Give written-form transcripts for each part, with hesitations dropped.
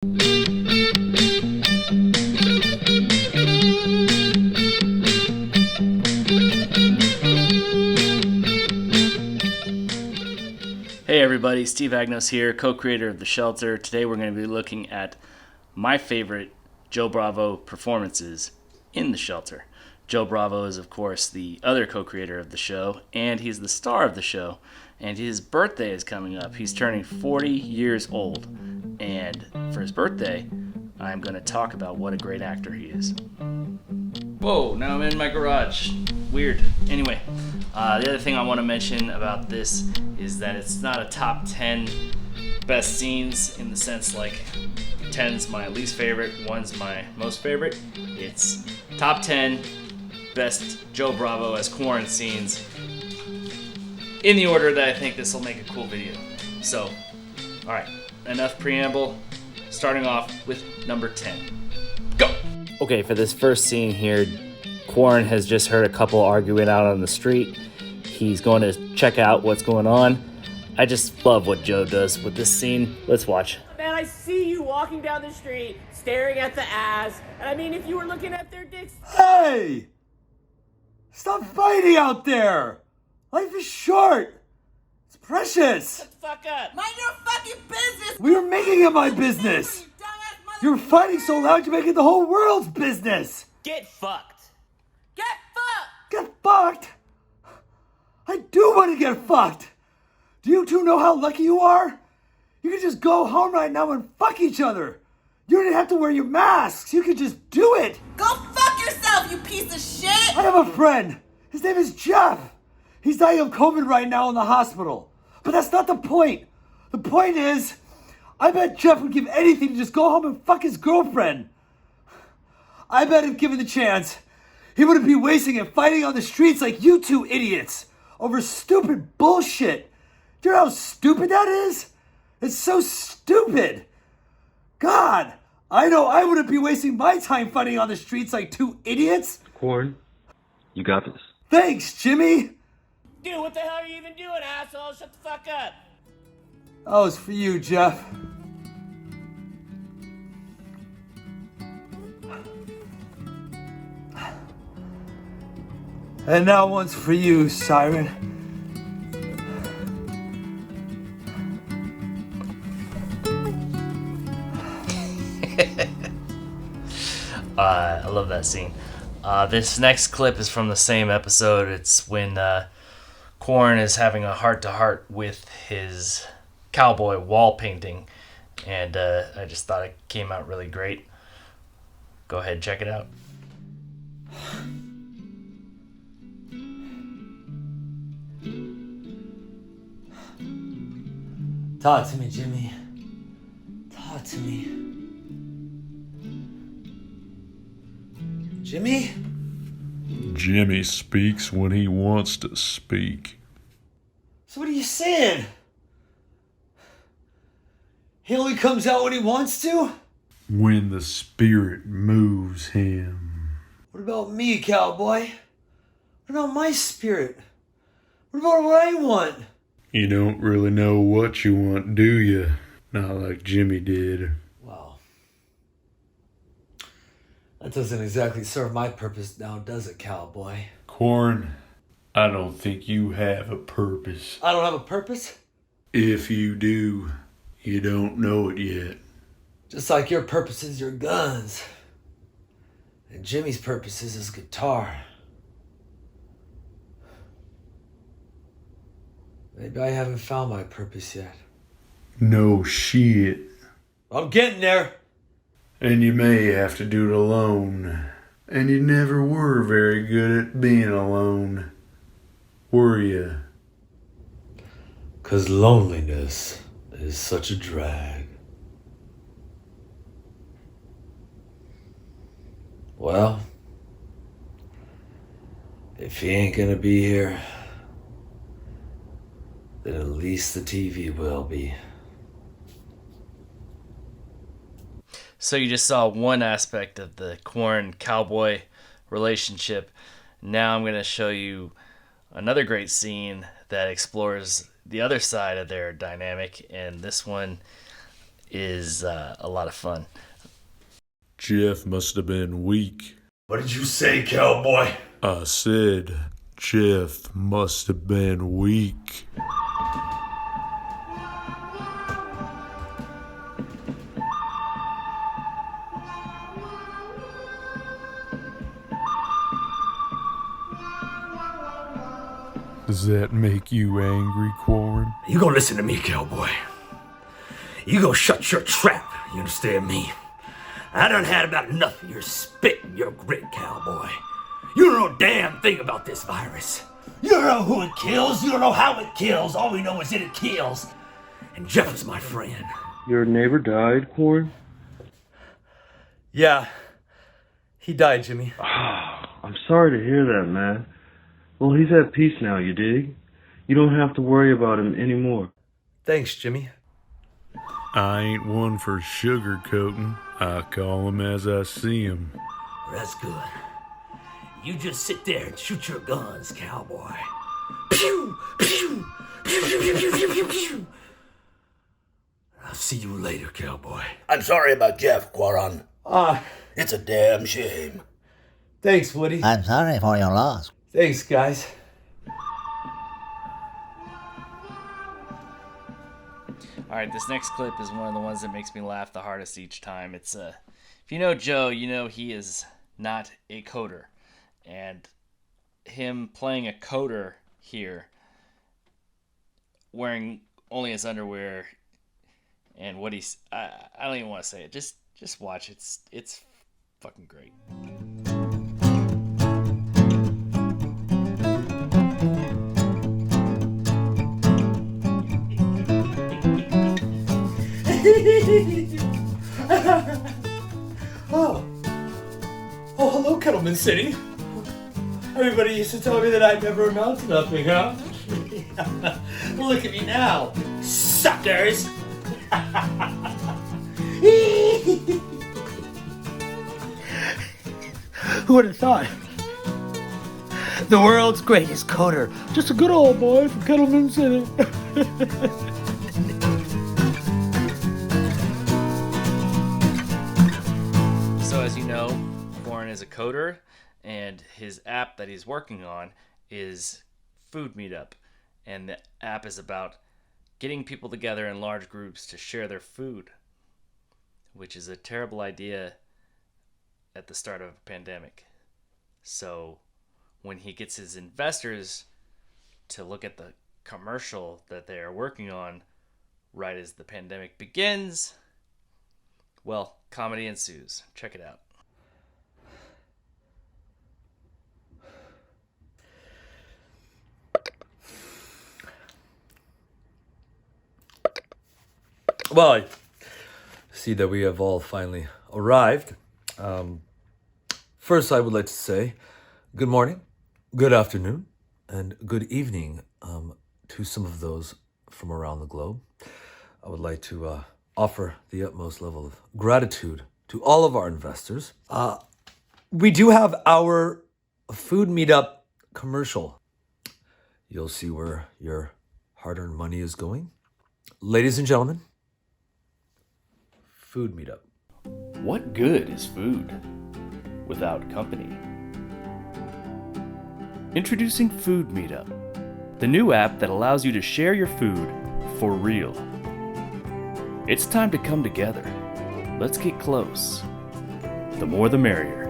Hey everybody, Steve Agnos here, co-creator of The Shelter. Today we're going to be looking at my favorite Joe Bravo performances in The Shelter. Joe Bravo is, of course, the other co-creator of the show, and he's the star of the show, and his birthday is coming up. He's turning 40 years old, and for his birthday, I'm going to talk about what a great actor he is. Whoa, now I'm in my garage. Weird. Anyway, the other thing I want to mention about this is that it's not a top 10 best scenes in the sense like 10's my least favorite, 1's my most favorite. It's top 10 best Joe Bravo as Quarren scenes in the order that I think this will make a cool video. So, alright, enough preamble. Starting off with number 10. Go! Okay, for this first scene here, Quarren has just heard a couple arguing out on the street. He's going to check out what's going on. I just love what Joe does with this scene. Let's watch. Man, I see you walking down the street, staring at the ass, and I mean, if you were looking at their dicks... Hey! Stop fighting out there! Life is short! It's precious! Shut the fuck up! Mind your fucking business! We are making it my business! You're fighting so loud you're making the whole world's business! Get fucked! Get fucked! Get fucked? I do want to get fucked! Do you two know how lucky you are? You can just go home right now and fuck each other! You don't even have to wear your masks! You can just do it! Go fuck yourself, you piece of shit! I have a friend! His name is Jeff! He's dying of COVID right now in the hospital. But that's not the point. The point is, I bet Jeff would give anything to just go home and fuck his girlfriend. I bet if given the chance, he wouldn't be wasting it fighting on the streets like you two idiots over stupid bullshit. Do you know how stupid that is? It's so stupid. God, I know I wouldn't be wasting my time fighting on the streets like two idiots. Quarren, you got this. Thanks, Jimmy. Dude, what the hell are you even doing, asshole? Shut the fuck up! That was for you, Jeff. And now one's for you, Siren. I love that scene. This next clip is from the same episode. It's when Quarren is having a heart-to-heart with his cowboy wall painting, and I just thought it came out really great. Go ahead and check it out. Talk to me, Jimmy. Talk to me. Jimmy? Jimmy speaks when he wants to speak. So what are you saying? He only comes out when he wants to? When the spirit moves him. What about me, cowboy? What about my spirit? What about what I want? You don't really know what you want, do you? Not like Jimmy did. Well, that doesn't exactly serve my purpose now, does it, cowboy? Quarren, I don't think you have a purpose. I don't have a purpose? If you do, you don't know it yet. Just like your purpose is your guns. And Jimmy's purpose is his guitar. Maybe I haven't found my purpose yet. No shit. I'm getting there. And you may have to do it alone. And you never were very good at being alone. Were you? 'Cause loneliness is such a drag. Well, if he ain't gonna be here, then at least the TV will be. So you just saw one aspect of the Quarren cowboy relationship. Now I'm going to show you another great scene that explores the other side of their dynamic, and this one is a lot of fun. Jeff must have been weak. What did you say, cowboy? I said Jeff must have been weak. Does that make you angry, Quarren? You gonna listen to me, cowboy. You gonna shut your trap, you understand me? I done had about enough of your spit and your grit, cowboy. You don't know a damn thing about this virus. You don't know who it kills, you don't know how it kills. All we know is that it kills. And Jeff is my friend. Your neighbor died, Quarren? Yeah, he died, Jimmy. I'm sorry to hear that, man. Well, he's at peace now, you dig? You don't have to worry about him anymore. Thanks, Jimmy. I ain't one for sugarcoating. I call him as I see him. That's good. You just sit there and shoot your guns, cowboy. Pew! Pew! Pew! Pew! Pew! Pew! Pew! Pew! Pew! I'll see you later, cowboy. I'm sorry about Jeff, Quarren. Ah, It's a damn shame. thanks, Woody. I'm sorry for your loss. Thanks, guys. All right, this next clip is one of the ones that makes me laugh the hardest each time. It's if you know Joe, you know he is not a coder, and him playing a coder here, wearing only his underwear, and what I don't even want to say it. Just watch. It's fucking great. Oh, hello, Kettleman City. Everybody used to tell me that I'd never amount to nothing, huh? Look at me now, suckers! Who would have thought? The world's greatest coder, just a good old boy from Kettleman City. So as you know, Quarren is a coder, and his app that he's working on is Food Meetup. And the app is about getting people together in large groups to share their food, which is a terrible idea at the start of a pandemic. So when he gets his investors to look at the commercial that they are working on right as the pandemic begins, well, comedy ensues. Check it out. Well, I see that we have all finally arrived. First, I would like to say good morning, good afternoon, and good evening to some of those from around the globe. I would like to offer the utmost level of gratitude to all of our investors. We do have our Food Meetup commercial. You'll see where your hard-earned money is going. Ladies and gentlemen, Food Meetup. What good is food without company? Introducing Food Meetup, the new app that allows you to share your food for real. It's time to come together. Let's get close. The more the merrier.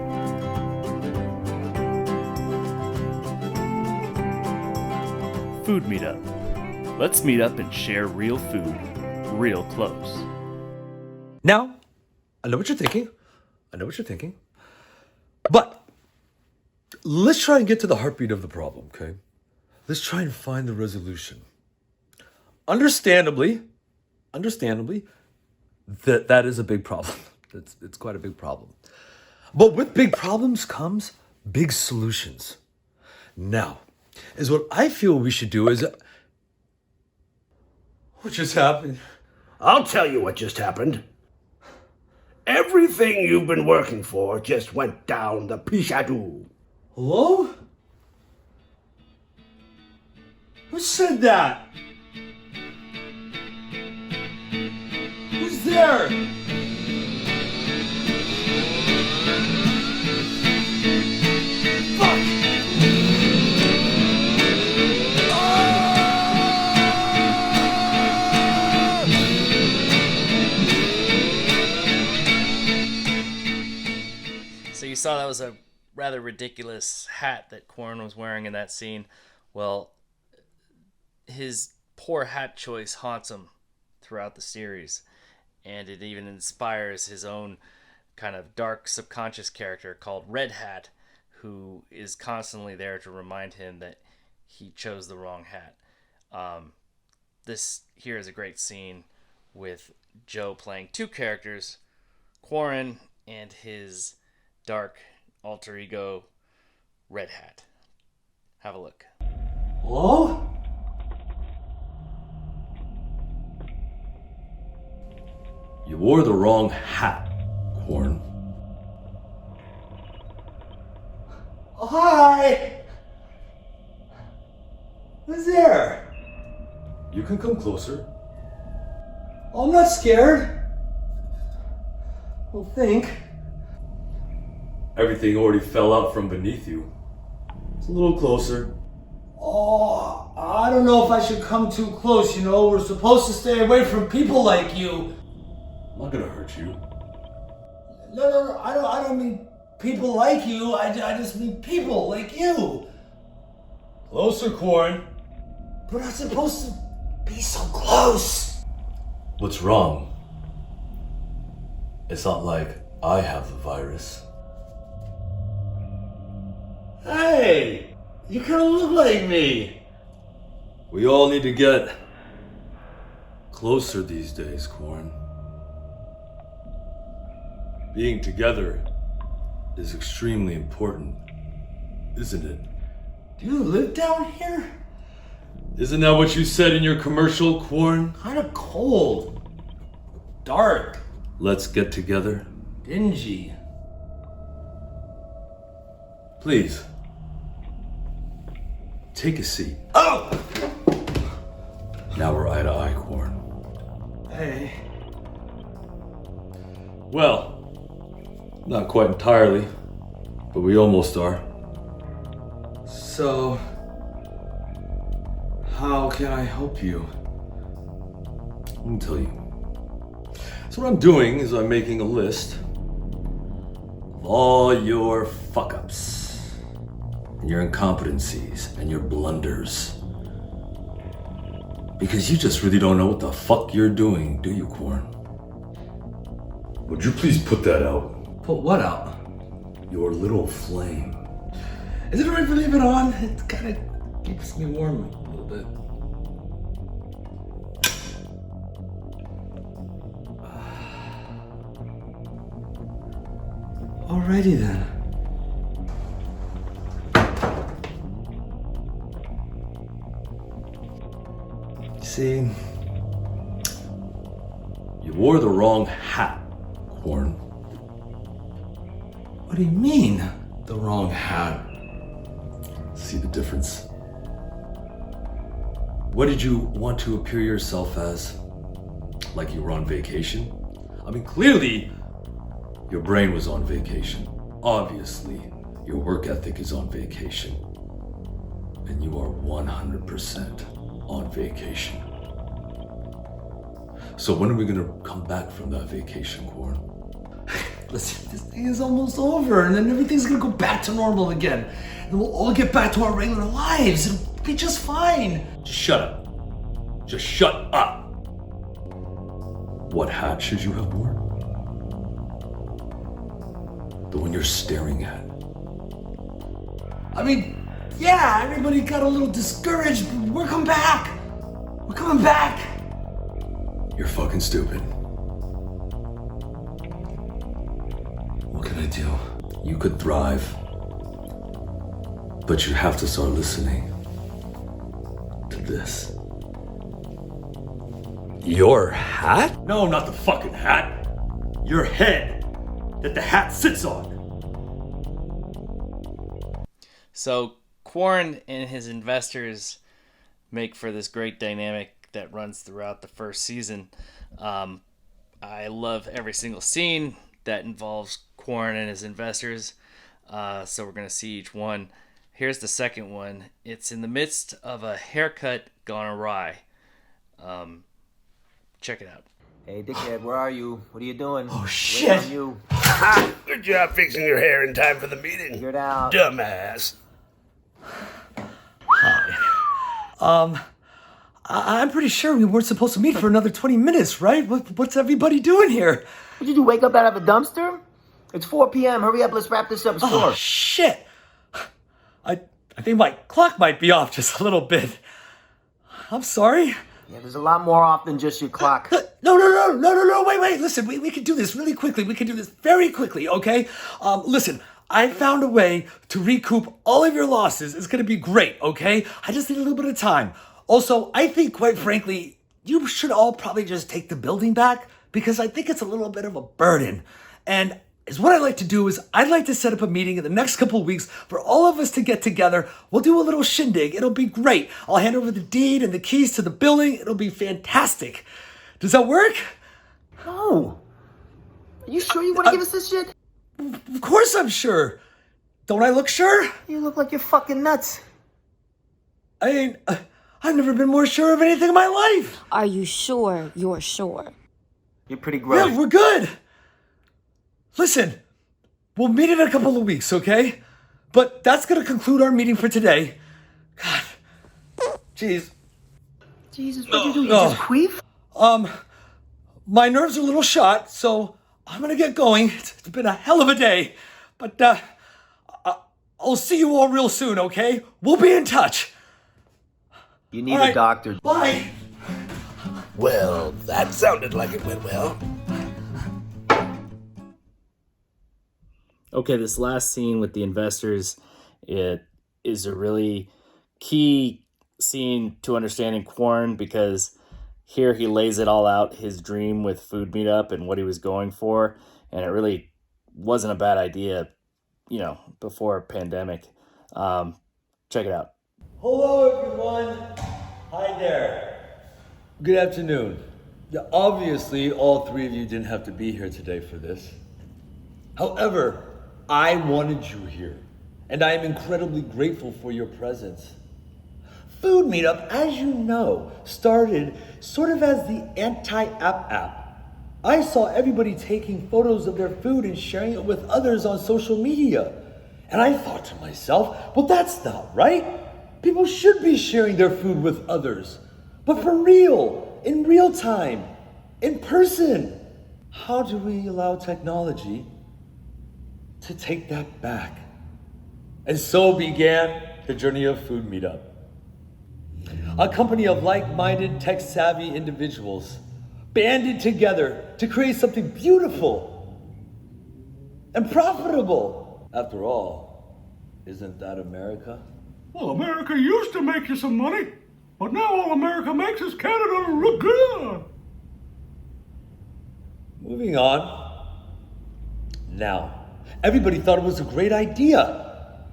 Food Meetup. Let's meet up and share real food, real close. Now, I know what you're thinking. But let's try and get to the heartbeat of the problem, okay? Let's try and find the resolution. Understandably, that is a big problem. It's quite a big problem. But with big problems comes big solutions. Now, is what I feel we should do is... What just happened? I'll tell you what just happened. Everything you've been working for just went down the pishadoo. Hello? Who said that? Who's there? Fuck! So you saw that was a rather ridiculous hat that Quarren was wearing in that scene. Well, his poor hat choice haunts him throughout the series, and it even inspires his own kind of dark subconscious character called Red Hat, who is constantly there to remind him that he chose the wrong hat. This here is a great scene with Joe playing two characters, Quarren and his dark alter ego, Red Hat. Have a look. Hello? You wore the wrong hat, Quarren. Oh, hi! Who's there? You can come closer. Oh, I'm not scared. Well, think. Everything already fell out from beneath you. It's a little closer. Oh, I don't know if I should come too close, you know? We're supposed to stay away from people like you. I'm not gonna hurt you. No, I don't mean people like you. I just mean people like you. Closer, Quarren. We're not supposed to be so close. What's wrong? It's not like I have the virus. Hey, you kind of look like me. We all need to get closer these days, Quarren. Being together is extremely important, isn't it? Do you live down here? Isn't that what you said in your commercial, Quarren? Kind of cold. Dark. Let's get together. Dingy. Please. Take a seat. Oh! Now we're eye to eye, Quarren. Hey. Well, not quite entirely, but we almost are. So, how can I help you? Let me tell you. So what I'm doing is I'm making a list of all your fuck-ups, and your incompetencies, and your blunders. Because you just really don't know what the fuck you're doing, do you, Quarren? Would you please put that out? Put what out? Your little flame. Is it alright if we leave it on? It kind of keeps me warm a little bit. Alrighty then. See, you wore the wrong hat, Quarren. What do you mean, the wrong hat? See the difference? What did you want to appear yourself as? Like you were on vacation? I mean, clearly, your brain was on vacation. Obviously, your work ethic is on vacation. And you are 100% on vacation. So when are we gonna come back from that vacation, Quarren? Listen, this thing is almost over, and then everything's gonna go back to normal again. And we'll all get back to our regular lives. It'll be just fine. Just shut up. Just shut up. What hat should you have worn? The one you're staring at. I mean, yeah, everybody got a little discouraged, but we're coming back. We're coming back. You're fucking stupid. What can I do? You could thrive, but you have to start listening to this. Your hat? No, not the fucking hat. Your head that the hat sits on. So Quarren and his investors make for this great dynamic that runs throughout the first season. I love every single scene that involves Quarren and his investors. So we're going to see each one. Here's the second one. It's in the midst of a haircut gone awry. Check it out. Hey, dickhead, where are you? What are you doing? Oh, Waiting shit. on you. Good job fixing your hair in time for the meeting. Figure it out. Dumbass. I'm pretty sure we weren't supposed to meet for another 20 minutes, right? What's everybody doing here? What, did you wake up out of a dumpster? It's 4 p.m. Hurry up, let's wrap this up. It's 4. Oh, shit. I think my clock might be off just a little bit. I'm sorry. Yeah, there's a lot more off than just your clock. No, wait, listen, we can do this really quickly. We can do this very quickly, okay? Listen, I found a way to recoup all of your losses. It's gonna be great, okay? I just need a little bit of time. Also, I think, quite frankly, you should all probably just take the building back because I think it's a little bit of a burden. And what I'd like to do is I'd like to set up a meeting in the next couple of weeks for all of us to get together. We'll do a little shindig. It'll be great. I'll hand over the deed and the keys to the building. It'll be fantastic. Does that work? No. Are you sure you want to give us this shit? Of course I'm sure. Don't I look sure? You look like you're fucking nuts. I mean, I've never been more sure of anything in my life. Are you sure you're sure? You're pretty gross. Yeah, we're good. Listen, we'll meet in a couple of weeks, okay? But that's gonna conclude our meeting for today. God. Jeez. Jesus, what'd you do? You just queef? My nerves are a little shot, so I'm gonna get going. It's been a hell of a day. But, I'll see you all real soon, okay? We'll be in touch. You need All right. a doctor. Bye. Well, that sounded like it went well. Okay, this last scene with the investors, it is a really key scene to understanding Quarren because here he lays it all out, his dream with Food Meetup and what he was going for, and it really wasn't a bad idea, before pandemic. Check it out. Hello, everyone. Hi there. Good afternoon. Yeah, obviously, all three of you didn't have to be here today for this. However, I wanted you here, and I am incredibly grateful for your presence. Food Meetup, as you know, started sort of as the anti-app app. I saw everybody taking photos of their food and sharing it with others on social media. And I thought to myself, well, that's not right. People should be sharing their food with others. But for real, in real time, in person. How do we allow technology to take that back? And so began the journey of Food Meetup. A company of like-minded, tech-savvy individuals banded together to create something beautiful and profitable. After all, isn't that America? Well, America used to make you some money, but now all America makes is Canada look good. Moving on. Now, everybody thought it was a great idea.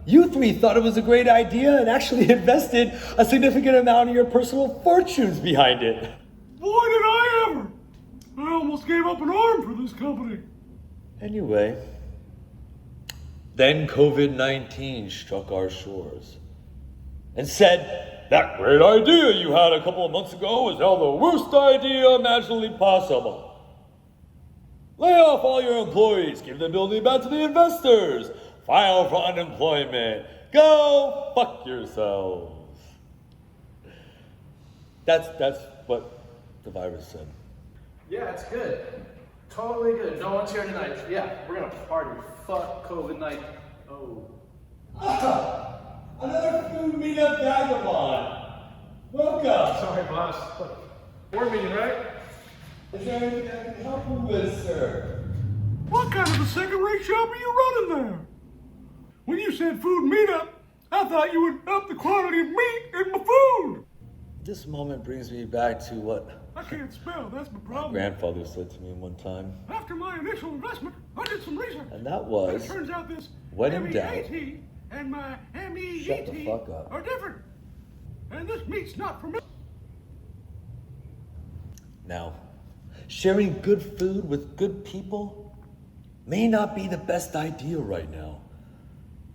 You three thought it was a great idea and actually invested a significant amount of your personal fortunes behind it. Boy, did I ever! I almost gave up an arm for this company. Anyway, then COVID-19 struck our shores and said, that great idea you had a couple of months ago was now the worst idea imaginably possible. Lay off all your employees, give the building back to the investors, file for unemployment, go fuck yourselves. That's what the virus said. Yeah, it's good. Totally good. No one's here tonight. Yeah, we're gonna party. Fuck COVID-19. Oh. Another Food Meetup vagabond. Welcome. Sorry, boss. Board meeting, right? Is there anything I can help you with, sir? What kind of a second-rate shop are you running there? When you said Food Meetup, I thought you would up the quantity of meat in my food. This moment brings me back to what I can't spell, that's my problem. grandfather said to me one time. After my initial investment, I did some research. And that was, It turns out this when in doubt, M-E-A-T and my M-E-E-T shut the fuck up. are different. And this meat's not for me. Now, Sharing good food with good people may not be the best idea right now.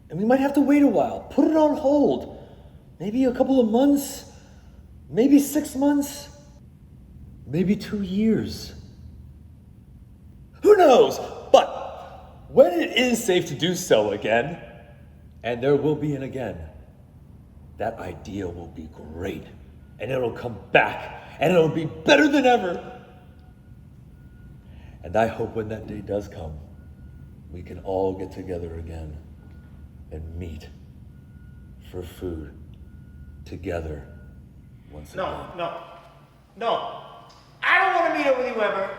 And we might have to wait a while, put it on hold. Maybe a couple of months, maybe 6 months, maybe 2 years. Who knows? But when it is safe to do so again, and there will be an again, that idea will be great. And it'll come back, and it'll be better than ever. And I hope when that day does come, we can all get together again and meet for food together once again. No. I don't want to meet up with you ever.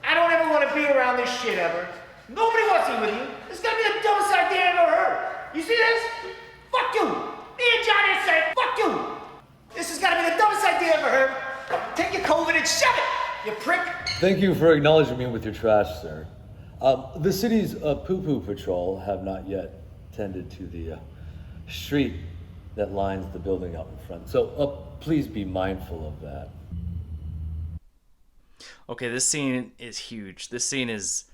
I don't ever want to be around this shit ever. Nobody wants to eat with you. This is gonna be the dumbest idea I ever heard. You see this? Fuck you. Me and Johnny said, fuck you. This is gonna be the dumbest idea I ever heard. Take your COVID and shove it, you prick. Thank you for acknowledging me with your trash, sir. The city's poo-poo patrol have not yet tended to the street that lines the building out in front. So please be mindful of that. Okay, this scene is huge. This scene is,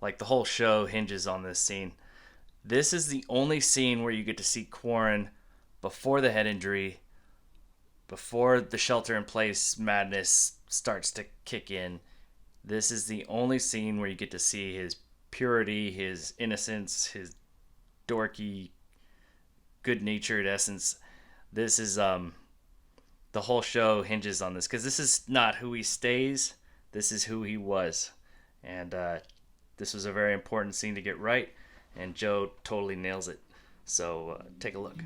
like, the whole show hinges on this scene. This is the only scene where you get to see Quarren before the head injury, before the shelter-in-place madness starts to kick in. This is the only scene where you get to see his purity, his innocence, his dorky, good-natured essence. This is, the whole show hinges on this, because this is not who he stays, this is who he was. And this was a very important scene to get right, and Joe totally nails it. So take a look.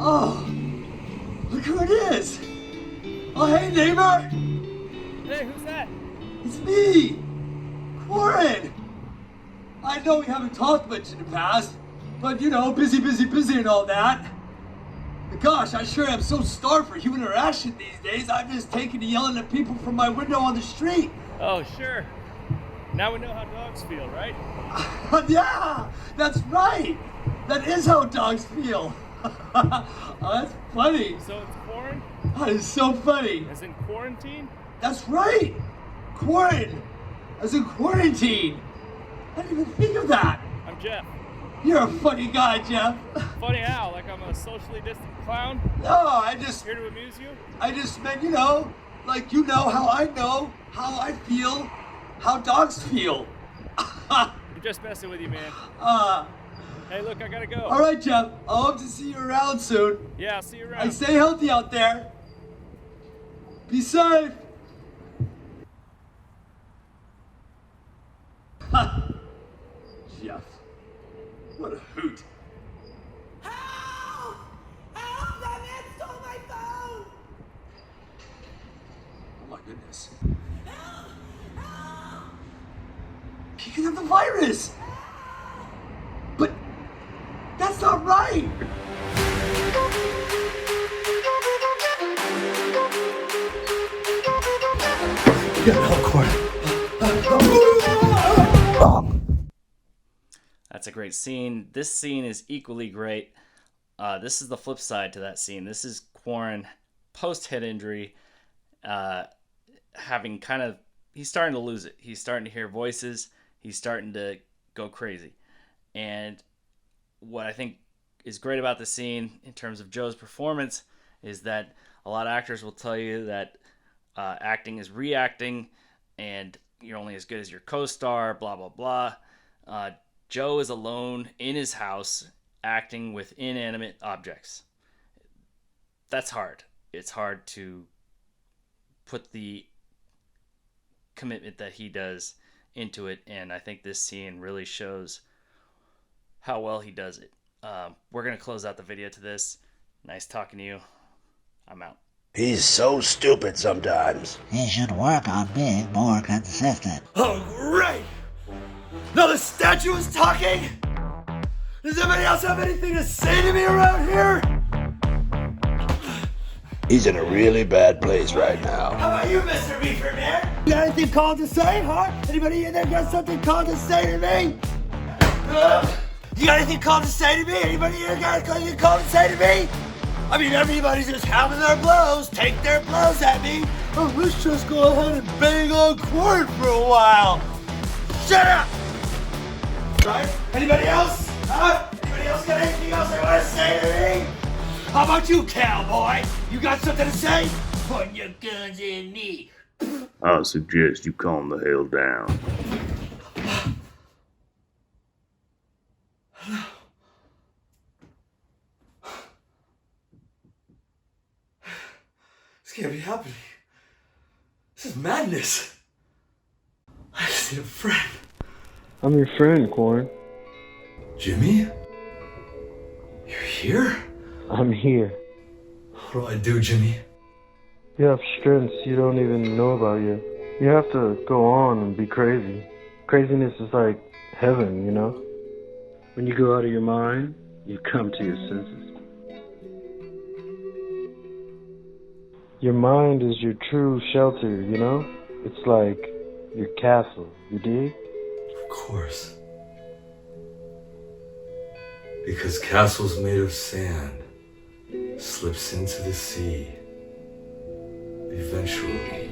Oh, look who it is! Oh, hey, neighbor! Hey, who's that? It's me! Quarren! I know we haven't talked much in the past, but you know, busy and all that. But gosh, I sure am so starved for human interaction these days, I'm just taking to yelling at people from my window on the street. Oh, sure. Now we know how dogs feel, right? Yeah, that's right! That is how dogs feel. Oh, that's funny. So it's Quarren? That is so funny. As in quarantine? That's right! Quarren! As in quarantine! I didn't even think of that! I'm Jeff. You're a funny guy, Jeff. Funny how? Like I'm a socially distant clown? No, I just... Here to amuse you? I just meant, you know how I feel, how dogs feel. I'm just messing with you, man. Hey, look, I gotta go. All right, Jeff. I hope to see you around soon. Yeah, I'll see you around. And stay healthy out there. Be safe. Jeff. What a hoot. Help! Help! That man stole my phone! Oh my goodness. Help! Help! He could have the virus. But that's not right. You gotta help Quarren. That's a great scene. This scene is equally great. This is the flip side to that scene. This is Quarren post-head injury, having kind of... He's starting to lose it. He's starting to hear voices. He's starting to go crazy. And what I think is great about the scene in terms of Joe's performance is that a lot of actors will tell you that acting is reacting and you're only as good as your co-star, blah, blah, blah. Joe is alone in his house acting with inanimate objects. That's hard. It's hard to put the commitment that he does into it, and I think this scene really shows how well he does it. We're going to close out the video to this. Nice talking to you. I'm out. He's so stupid sometimes. He should work on being more consistent. Oh, great! Now the statue is talking? Does anybody else have anything to say to me around here? He's in a really bad place right now. How about you, Mr. Beaver, man? You got anything called to say, huh? Anybody in there got something called to say to me? You got anything cool to say to me? Anybody here got anything cool to say to me? I mean, everybody's just having their blows. Take their blows at me. Oh, let's just go ahead and bang on Quirt for a while. Shut up! Right? Anybody else? Huh? Anybody else got anything else they want to say to me? How about you, cowboy? You got something to say? Point your guns in me. I suggest you calm the hell down. This can't be happening. This is madness. I just need a friend. I'm your friend, Corn. Jimmy? You're here? I'm here. What do I do, Jimmy? You have strengths you don't even know about yet. You have to go on and be crazy. Craziness is like heaven, you know? When you go out of your mind, you come to your senses. Your mind is your true shelter, you know? It's like your castle, you dig? Of course. Because castles made of sand slips into the sea. Eventually.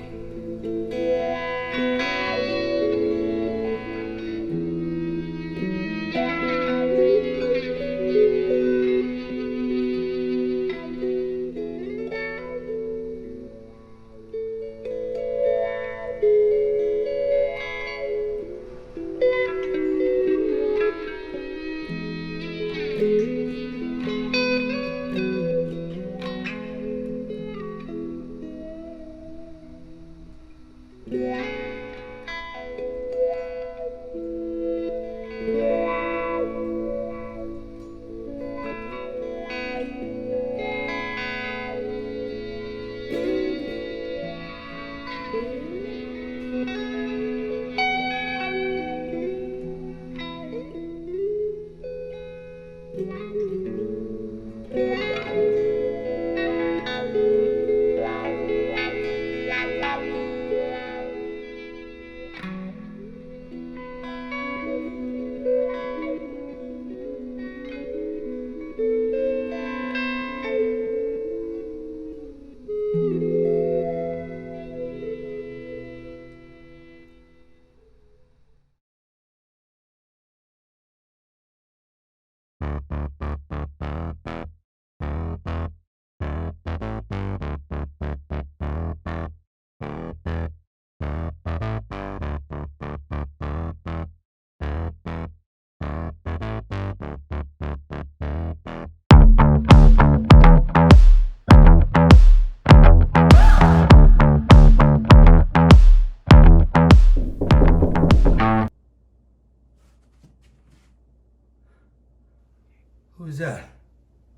Who's that?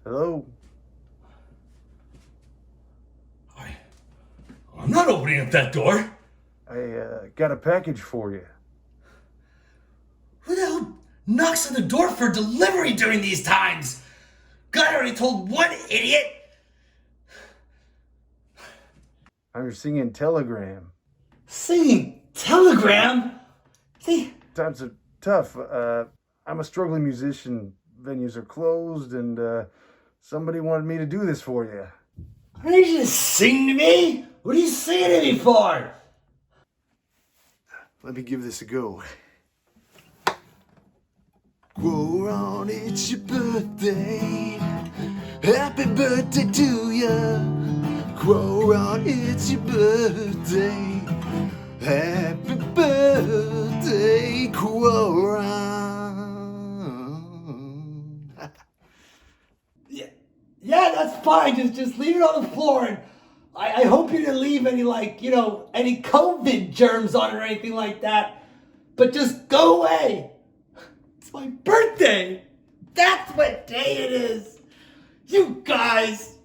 Hello? I'm not opening up that door. I got a package for you. Who the hell knocks on the door for delivery during these times? God already told one idiot. I'm your singing telegram. Singing telegram? See? Times are tough. I'm a struggling musician. Venues are closed, and somebody wanted me to do this for you. Are you just sing to me? What are you singing to me for? Let me give this a go. Go on, it's your birthday. Happy birthday to you. Go on, it's your birthday. Happy birthday, Quoron. Yeah, that's fine. Just leave it on the floor. And I hope you didn't leave any, any COVID germs on it or anything like that. But just go away. It's my birthday. That's what day it is. You guys.